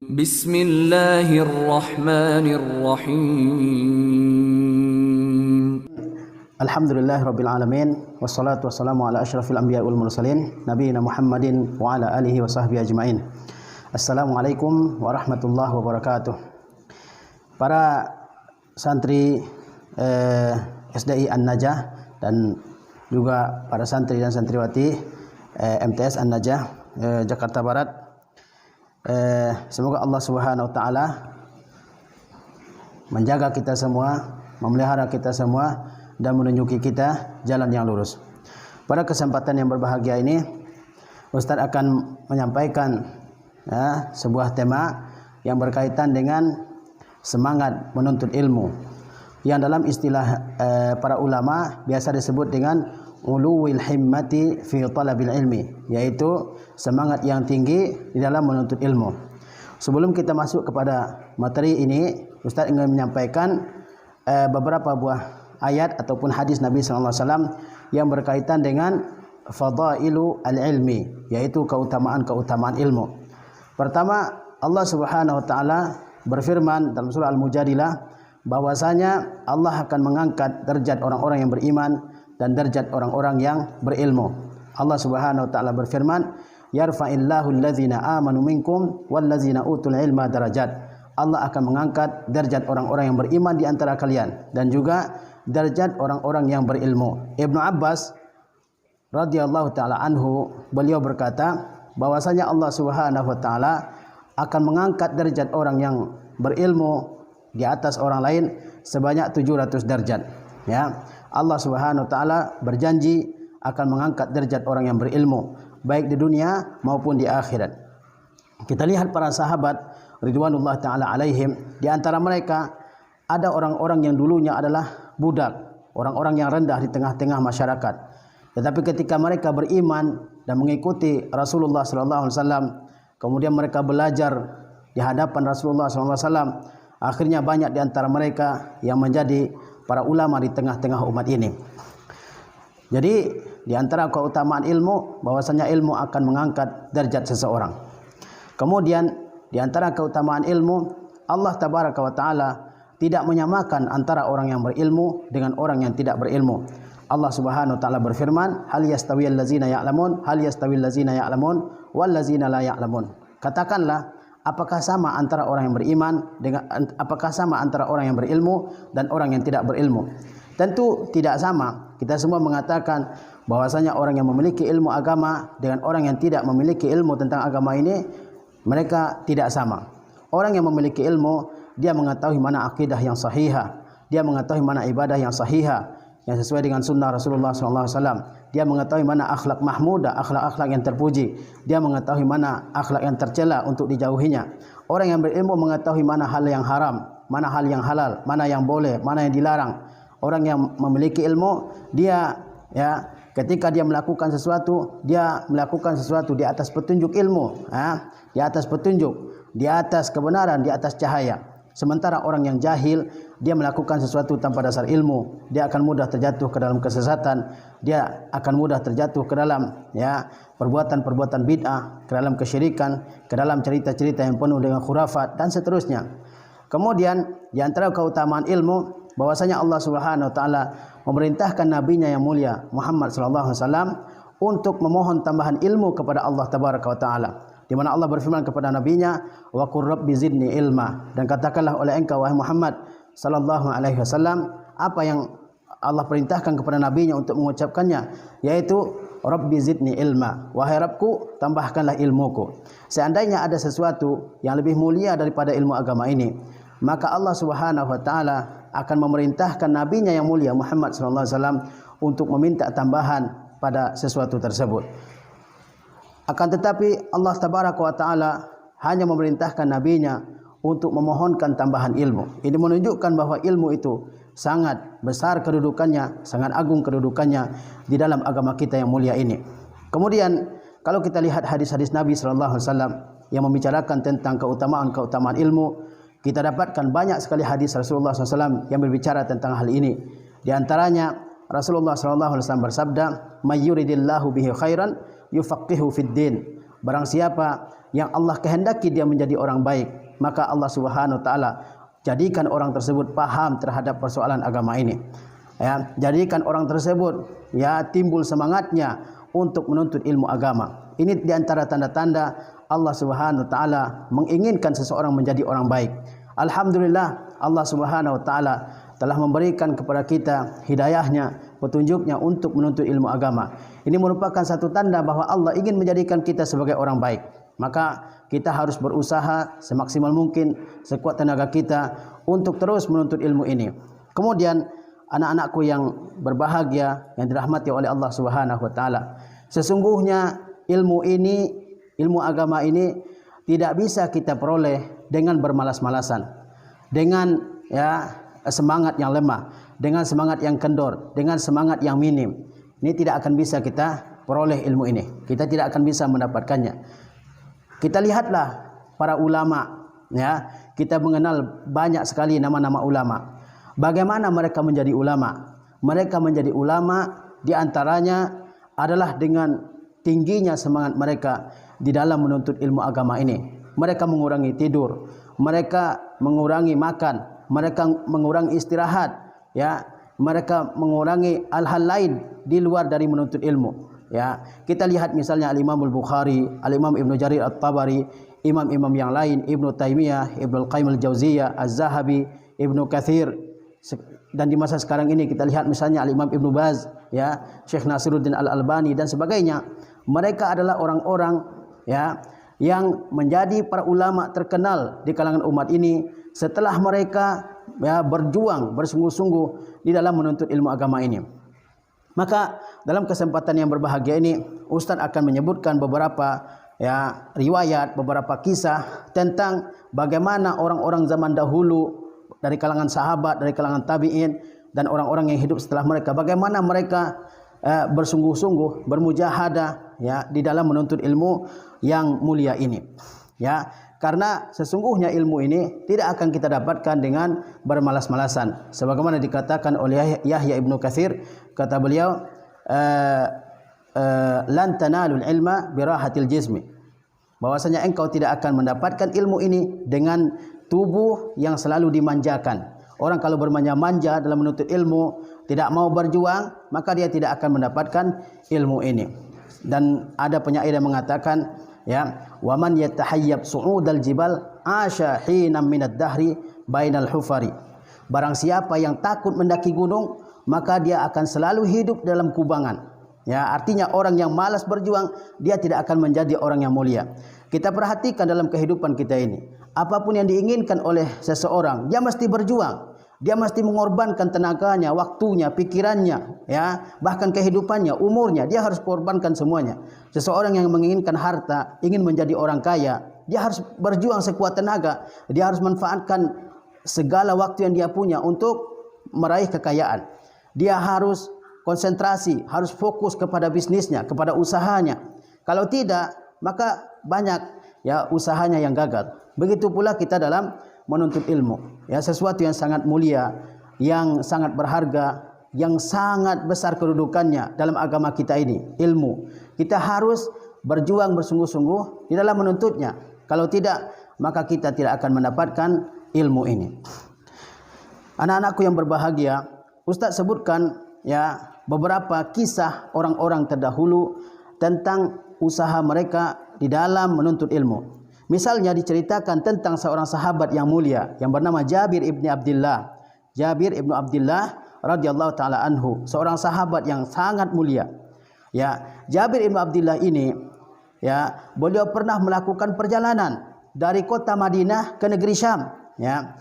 Bismillahirrahmanirrahim. Alhamdulillahirabbil alamin wassalatu wassalamu ala asyrafil anbiya'i wal mursalin nabiyina Muhammadin wa ala alihi wa sahbihi ajmain. Assalamualaikum warahmatullahi wabarakatuh. Para santri SDI An-Najah dan juga para santri dan santriwati MTS An-Najah Jakarta Barat, semoga Allah Subhanahu wa taala menjaga kita semua, memelihara kita semua dan menunjuki kita jalan yang lurus. Pada kesempatan yang berbahagia ini, Ustaz akan menyampaikan sebuah tema yang berkaitan dengan semangat menuntut ilmu, yang dalam istilah para ulama biasa disebut dengan uluwil himmati fi talabil ilmi, yaitu semangat yang tinggi di dalam menuntut ilmu. Sebelum kita masuk kepada materi ini, Ustaz ingin menyampaikan beberapa buah ayat ataupun hadis Nabi sallallahu alaihi wasallam yang berkaitan dengan fadailu al-ilmi, yaitu keutamaan-keutamaan ilmu. Pertama, Allah Subhanahu wa taala berfirman dalam surah Al-Mujadilah bahwasanya Allah akan mengangkat derajat orang-orang yang beriman dan derajat orang-orang yang berilmu. Allah Subhanahu wa taala berfirman, yarfa'illahu allazina amanu minkum wallazina utul ilma darajat. Allah akan mengangkat derajat orang-orang yang beriman di antara kalian dan juga derajat orang-orang yang berilmu. Ibnu Abbas radhiyallahu taala anhu, beliau berkata bahwasanya Allah Subhanahu wa taala akan mengangkat derajat orang yang berilmu di atas orang lain sebanyak 700 derajat. Ya, Allah Subhanahu wa taala berjanji akan mengangkat derajat orang yang berilmu baik di dunia maupun di akhirat. Kita lihat para sahabat ridwanullah taala alaihim, di antara mereka ada orang-orang yang dulunya adalah budak, orang-orang yang rendah di tengah-tengah masyarakat. Tetapi ketika mereka beriman dan mengikuti Rasulullah sallallahu alaihi wasallam, kemudian mereka belajar di hadapan Rasulullah sallallahu alaihi wasallam, akhirnya banyak di antara mereka yang menjadi para ulama di tengah-tengah umat ini. Jadi di antara keutamaan ilmu bahwasanya ilmu akan mengangkat derajat seseorang. Kemudian di antara keutamaan ilmu, Allah tabaraka wa taala tidak menyamakan antara orang yang berilmu dengan orang yang tidak berilmu. Allah Subhanahu wa taala berfirman, hal yastawiyal ladzina ya'lamun hal yastawil ladzina ya'lamun wal ladzina la ya'lamun. Katakanlah, apakah sama antara orang yang beriman dengan apakah sama antara orang yang berilmu dan orang yang tidak berilmu? Tentu tidak sama. Kita semua mengatakan bahwasanya orang yang memiliki ilmu agama dengan orang yang tidak memiliki ilmu tentang agama ini, mereka tidak sama. Orang yang memiliki ilmu, dia mengetahui mana akidah yang sahihah, dia mengetahui mana ibadah yang sahihah yang sesuai dengan sunnah Rasulullah SAW. Dia mengetahui mana akhlak mahmudah, akhlak-akhlak yang terpuji. Dia mengetahui mana akhlak yang tercela untuk dijauhinya. Orang yang berilmu mengetahui mana hal yang haram, mana hal yang halal, mana yang boleh, mana yang dilarang. Orang yang memiliki ilmu, dia ketika dia melakukan sesuatu, dia melakukan sesuatu di atas petunjuk ilmu, di atas petunjuk, di atas kebenaran, di atas cahaya. Sementara orang yang jahil, dia melakukan sesuatu tanpa dasar ilmu, dia akan mudah terjatuh ke dalam kesesatan, dia akan mudah terjatuh ke dalam perbuatan-perbuatan bid'ah, ke dalam kesyirikan, ke dalam cerita-cerita yang penuh dengan khurafat dan seterusnya. Kemudian di antara keutamaan ilmu bahwasanya Allah Subhanahu wa taala memerintahkan nabinya yang mulia Muhammad sallallahu alaihi wasallam untuk memohon tambahan ilmu kepada Allah tabaraka wa taala, di mana Allah berfirman kepada nabinya, wa qur rabbi zidni ilma, dan katakanlah oleh engkau wahai Muhammad sallallahu alaihi wasallam apa yang Allah perintahkan kepada nabinya untuk mengucapkannya, yaitu rabbi zidni ilma, wahai Rabbku tambahkanlah ilmuku. Seandainya ada sesuatu yang lebih mulia daripada ilmu agama ini, maka Allah Subhanahu wa taala akan memerintahkan nabinya yang mulia Muhammad sallallahu alaihi wasallam untuk meminta tambahan pada sesuatu tersebut. Akan tetapi Allah tabaraka wa taala hanya memerintahkan nabinya untuk memohonkan tambahan ilmu. Ini menunjukkan bahwa ilmu itu sangat besar kedudukannya, sangat agung kedudukannya di dalam agama kita yang mulia ini. Kemudian kalau kita lihat hadis-hadis Nabi sallallahu alaihi wasallam yang membicarakan tentang keutamaan-keutamaan ilmu, kita dapatkan banyak sekali hadis Rasulullah SAW yang berbicara tentang hal ini. Di antaranya Rasulullah SAW bersabda, "May yuridillahu bihi khairan yufaqihu fid din." Barang siapa yang Allah kehendaki dia menjadi orang baik, maka Allah Subhanahu wa taala jadikan orang tersebut paham terhadap persoalan agama ini. Ya, jadikan orang tersebut ya timbul semangatnya untuk menuntut ilmu agama. Ini di antara tanda-tanda Allah Subhanahu wa taala menginginkan seseorang menjadi orang baik. Alhamdulillah, Allah Subhanahu wa taala telah memberikan kepada kita hidayahnya, petunjuknya untuk menuntut ilmu agama. Ini merupakan satu tanda bahwa Allah ingin menjadikan kita sebagai orang baik. Maka kita harus berusaha semaksimal mungkin, sekuat tenaga kita untuk terus menuntut ilmu ini. Kemudian anak-anakku yang berbahagia, yang dirahmati oleh Allah Subhanahu wa taala, sesungguhnya ilmu ini, ilmu agama ini tidak bisa kita peroleh dengan bermalas-malasan, dengan ya semangat yang lemah, dengan semangat yang kendor, dengan semangat yang minim. Ini tidak akan bisa kita peroleh ilmu ini. Kita tidak akan bisa mendapatkannya. Kita lihatlah para ulama, ya. Kita mengenal banyak sekali nama-nama ulama. Bagaimana mereka menjadi ulama? Mereka menjadi ulama di antaranya adalah dengan tingginya semangat mereka di dalam menuntut ilmu agama ini. Mereka mengurangi tidur, mereka mengurangi makan, mereka mengurangi istirahat, ya. Mereka mengurangi hal-hal lain di luar dari menuntut ilmu. Ya, kita lihat misalnya Al-Imam Al-Bukhari, Al-Imam Ibnu Jarir At-Tabari, imam-imam yang lain, Ibnu Taimiyah, Ibnu Al-Qayyim Al-Jauziyah, Az-Zahabi, Ibnu Katsir, dan di masa sekarang ini kita lihat misalnya Al-Imam Ibnu Baz, ya, Syekh Nasiruddin Al-Albani dan sebagainya. Mereka adalah orang-orang ya yang menjadi para ulama terkenal di kalangan umat ini setelah mereka ya berjuang bersungguh-sungguh di dalam menuntut ilmu agama ini. Maka dalam kesempatan yang berbahagia ini Ustaz akan menyebutkan beberapa ya riwayat, beberapa kisah tentang bagaimana orang-orang zaman dahulu dari kalangan sahabat, dari kalangan tabi'in dan orang-orang yang hidup setelah mereka, bagaimana mereka bersungguh-sungguh bermujahadah ya di dalam menuntut ilmu yang mulia ini. Ya, karena sesungguhnya ilmu ini tidak akan kita dapatkan dengan bermalas-malasan. Sebagaimana dikatakan oleh Yahya Ibnu Katsir, kata beliau, lan tanalul ilma birahatil jismi. Bahwasanya engkau tidak akan mendapatkan ilmu ini dengan tubuh yang selalu dimanjakan. Orang kalau bermanja-manja dalam menuntut ilmu, tidak mau berjuang, maka dia tidak akan mendapatkan ilmu ini. Dan ada penyair yang mengatakan, ya, wa man yatahayyab su'udal jibal asya hinam minad dahri bainal hufari. Barang siapa yang takut mendaki gunung, maka dia akan selalu hidup dalam kubangan. Ya, artinya orang yang malas berjuang, dia tidak akan menjadi orang yang mulia. Kita perhatikan dalam kehidupan kita ini, apapun yang diinginkan oleh seseorang, dia mesti berjuang. Dia mesti mengorbankan tenaganya, waktunya, pikirannya, ya, bahkan kehidupannya, umurnya, dia harus korbankan semuanya. Seseorang yang menginginkan harta, ingin menjadi orang kaya, dia harus berjuang sekuat tenaga. Dia harus manfaatkan segala waktu yang dia punya untuk meraih kekayaan. Dia harus konsentrasi, harus fokus kepada bisnisnya, kepada usahanya. Kalau tidak, maka banyak ya usahanya yang gagal. Begitu pula kita dalam menuntut ilmu, ya, sesuatu yang sangat mulia, yang sangat berharga, yang sangat besar kedudukannya dalam agama kita ini, ilmu. Kita harus berjuang bersungguh-sungguh di dalam menuntutnya. Kalau tidak, maka kita tidak akan mendapatkan ilmu ini. Anak-anakku yang berbahagia, Ustaz sebutkan ya beberapa kisah orang-orang terdahulu tentang usaha mereka di dalam menuntut ilmu. Misalnya diceritakan tentang seorang sahabat yang mulia yang bernama Jabir ibni Abdullah. Jabir ibnu Abdullah radhiyallahu taala anhu, seorang sahabat yang sangat mulia. Ya, Jabir ibnu Abdullah ini ya, beliau pernah melakukan perjalanan dari kota Madinah ke negeri Syam, ya.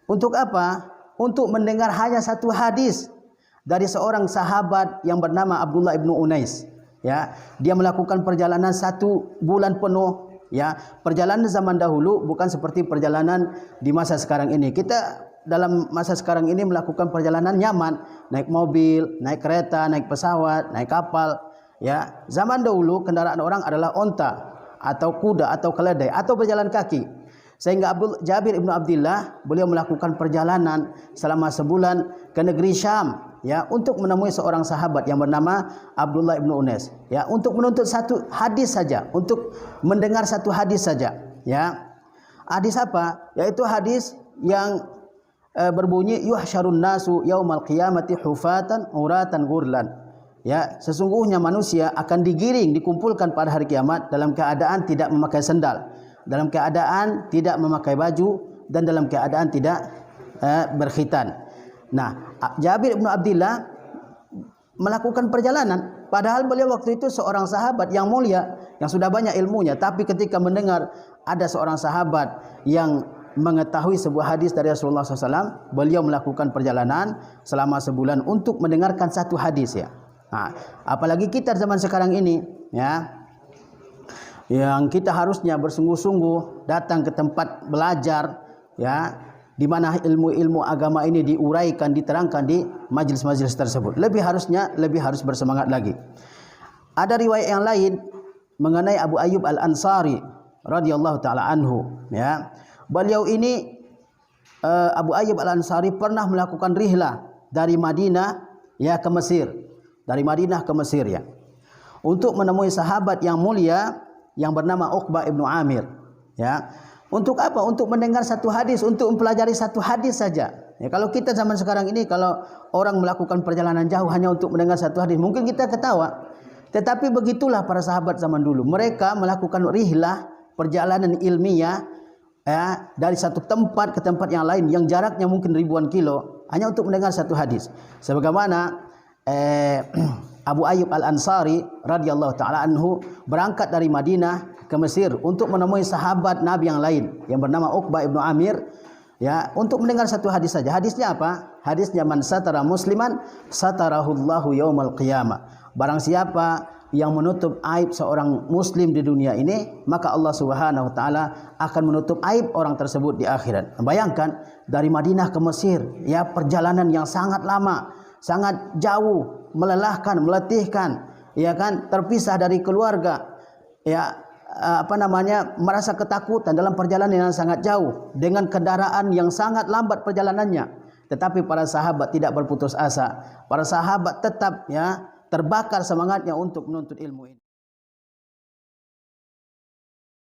Untuk apa? Untuk mendengar hanya satu hadis dari seorang sahabat yang bernama Abdullah ibnu Unais. Ya, dia melakukan perjalanan 1 bulan penuh. Ya, perjalanan zaman dahulu bukan seperti perjalanan di masa sekarang ini. Kita dalam masa sekarang ini melakukan perjalanan nyaman, naik mobil, naik kereta, naik pesawat, naik kapal. Ya, zaman dahulu kendaraan orang adalah onta atau kuda atau keledai atau berjalan kaki. Sehingga Jabir ibnu Abdullah beliau melakukan perjalanan selama sebulan ke negeri Syam. ya untuk menemui seorang sahabat yang bernama Abdullah bin Unais, ya untuk menuntut satu hadis saja, untuk mendengar satu hadis saja, ya. Hadis apa? Yaitu hadis yang berbunyi yuhsyarun nasu yaumal qiyamati hufatan uratan ghurlan. Ya, sesungguhnya manusia akan digiring, dikumpulkan pada hari kiamat dalam keadaan tidak memakai sendal, dalam keadaan tidak memakai baju, dan dalam keadaan tidak berkhitan. Nah, Jabir bin Abdullah melakukan perjalanan, padahal beliau waktu itu seorang sahabat yang mulia, yang sudah banyak ilmunya, tapi ketika mendengar ada seorang sahabat yang mengetahui sebuah hadis dari Rasulullah SAW, beliau melakukan perjalanan selama sebulan untuk mendengarkan satu hadis, ya. Nah, apalagi kita zaman sekarang ini, ya, yang kita harusnya bersungguh-sungguh datang ke tempat belajar, ya, di mana ilmu-ilmu agama ini diuraikan, diterangkan di majelis-majelis tersebut. Lebih harus bersemangat lagi. Ada riwayat yang lain mengenai Abu Ayyub Al-Ansari radhiyallahu taala anhu, ya. Beliau ini Abu Ayyub Al-Ansari pernah melakukan rihlah dari Madinah, ya, ke Mesir. Dari Madinah ke Mesir, ya, untuk menemui sahabat yang mulia yang bernama Uqbah ibnu Amir, ya. Untuk apa? Untuk mendengar satu hadis, untuk mempelajari satu hadis saja. Ya, kalau kita zaman sekarang ini, kalau orang melakukan perjalanan jauh hanya untuk mendengar satu hadis, mungkin kita ketawa. Tetapi begitulah para sahabat zaman dulu. Mereka melakukan rihlah, perjalanan ilmiah, ya, dari satu tempat ke tempat yang lain yang jaraknya mungkin ribuan kilo hanya untuk mendengar satu hadis. Sebagaimana Abu Ayyub Al-Ansari radhiyallahu taala anhu berangkat dari Madinah ke Mesir untuk menemui sahabat Nabi yang lain yang bernama Uqbah ibnu Amir, ya, untuk mendengar satu hadis saja. Hadisnya apa? Hadisnya man satara musliman satarahullahu yaumal qiyamah. Barang siapa yang menutup aib seorang muslim di dunia ini, maka Allah Subhanahu wa taala akan menutup aib orang tersebut di akhirat. Bayangkan dari Madinah ke Mesir, ya, perjalanan yang sangat lama, sangat jauh, melelahkan, meletihkan, ya kan, terpisah dari keluarga, ya, merasa ketakutan dalam perjalanan yang sangat jauh dengan kendaraan yang sangat lambat perjalanannya. Tetapi para sahabat tidak berputus asa. Para sahabat tetap, ya, terbakar semangatnya untuk menuntut ilmu ini.